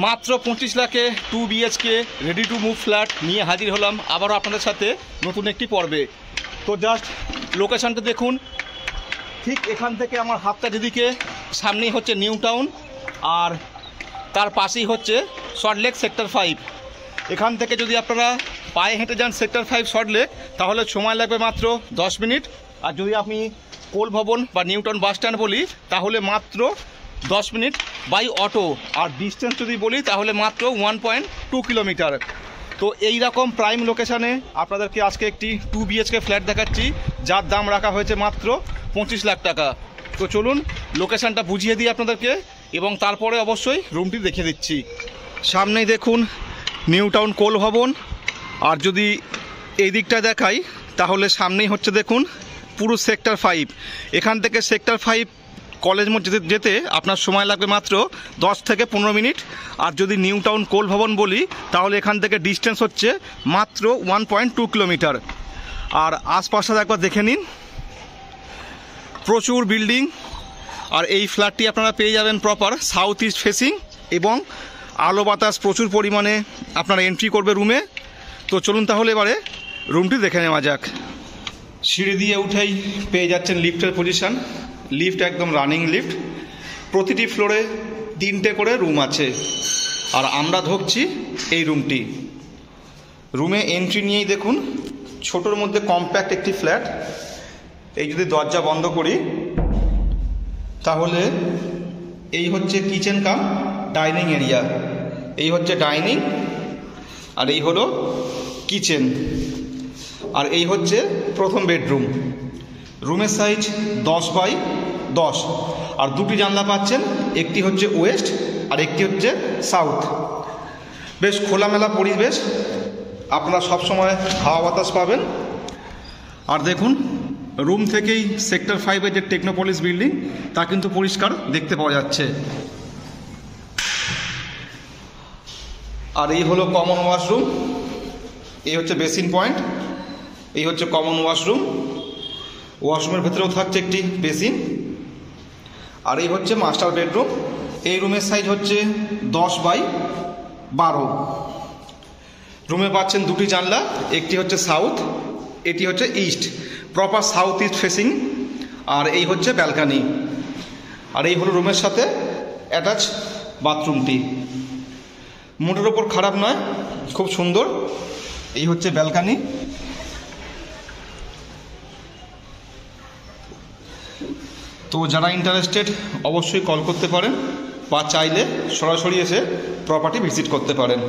মাত্র 25 লাখে 2 BHK ready to move flat নিয়ে হাজির হলাম আবারও আপনাদের সাথে নতুন একটি পর্বে। তো জাস্ট লোকেশানটা দেখুন, ঠিক এখান থেকে আমার হাতটা যেদিকে সামনেই হচ্ছে নিউ টাউন, আর তার পাশেই হচ্ছে সল্টলেক সেক্টর 5। এখান থেকে যদি আপনারা পায়ে হেঁটে যান সেক্টর 5 সল্টলেক, তাহলে সময় লাগবে মাত্র 10 মিনিট। আর যদি আপনি কোল ভবন বা নিউ টাউন বাস স্ট্যান্ড বলি, তাহলে মাত্র 10 মিনিট বাই অটো। আর ডিস্টেন্স যদি বলি, তাহলে মাত্র 1.2 কিলোমিটার। তো এই রকম প্রাইম লোকেশানে আপনাদেরকে আজকে একটি 2 BHK ফ্ল্যাট দেখাচ্ছি, যার দাম রাখা হয়েছে মাত্র 25 লাখ টাকা। তো চলুন লোকেশানটা বুঝিয়ে দিই আপনাদেরকে, এবং তারপরে অবশ্যই রুমটি দেখিয়ে দিচ্ছি। সামনেই দেখুন নিউ টাউন কোল ভবন, আর যদি এই দিকটা দেখাই, তাহলে সামনেই হচ্ছে দেখুন পুরো সেক্টর 5। এখান থেকে সেক্টর 5 কলেজ মোড় যেতে আপনার সময় লাগবে মাত্র 10 থেকে 15 মিনিট। আর যদি নিউ টাউন কোল ভবন বলি, তাহলে এখান থেকে ডিস্টেন্স হচ্ছে মাত্র 1.2 কিলোমিটার। আর আশপাশটা একবার দেখে নিন, প্রচুর বিল্ডিং। আর এই ফ্ল্যাটটি আপনারা পেয়ে যাবেন প্রপার সাউথ ইস্ট ফেসিং, এবং আলো বাতাস প্রচুর পরিমাণে আপনারা এন্ট্রি করবে রুমে। তো চলুন তাহলে এবারে রুমটি দেখে নেওয়া যাক। সিঁড়ি দিয়ে উঠেই পেয়ে যাচ্ছেন লিফটের পজিশান। লিফট একদম রানিং লিফট, প্রতিটি ফ্লোরে 3টে করে রুম আছে। আর আমরা ঢুকছি এই রুমটি। রুমে এন্ট্রি নিয়েই দেখুন ছোটোর মধ্যে কম্প্যাক্ট একটি ফ্ল্যাট। এই যদি দরজা বন্ধ করি, তাহলে এই হচ্ছে কিচেন কাম ডাইনিং এরিয়া। এই হচ্ছে ডাইনিং, আর এই হলো কিচেন, আর এই হচ্ছে প্রথম বেডরুম। রুমের সাইজ 10 বাই 10, আর দুটি জানলা পাচ্ছেন, একটি হচ্ছে ওয়েস্ট আর একটি হচ্ছে সাউথ। বেশ খোলামেলা পরিবেশ, আপনারা সবসময় হাওয়া বাতাস পাবেন। আর দেখুন রুম থেকেই সেক্টর 5-এর যে টেকনোপলিস বিল্ডিং, তা কিন্তু পরিষ্কার দেখতে পাওয়া যাচ্ছে। আর এই হলো কমন ওয়াশরুম, এই হচ্ছে বেসিন পয়েন্ট, এই হচ্ছে কমন ওয়াশরুম। ওয়াশরুমের ভেতরেও থাকছে একটি বেসিন। আর এই হচ্ছে মাস্টার বেডরুম। এই রুমের সাইজ হচ্ছে 10 বাই 12। রুমে পাচ্ছেন দুটি জানলা, একটি হচ্ছে সাউথ, এটি হচ্ছে east, proper south east facing. আর এই হচ্ছে ব্যালকানি। আর এই হলো রুমের সাথে অ্যাটাচ বাথরুমটি। মোটের ওপর খারাপ নয়, খুব সুন্দর। এই হচ্ছে ব্যালকানি। তো যারা ইন্টারেস্টেড অবশ্যই কল করতে পারেন, বা চাইলে সরাসরি এসে প্রপার্টি ভিজিট করতে পারেন।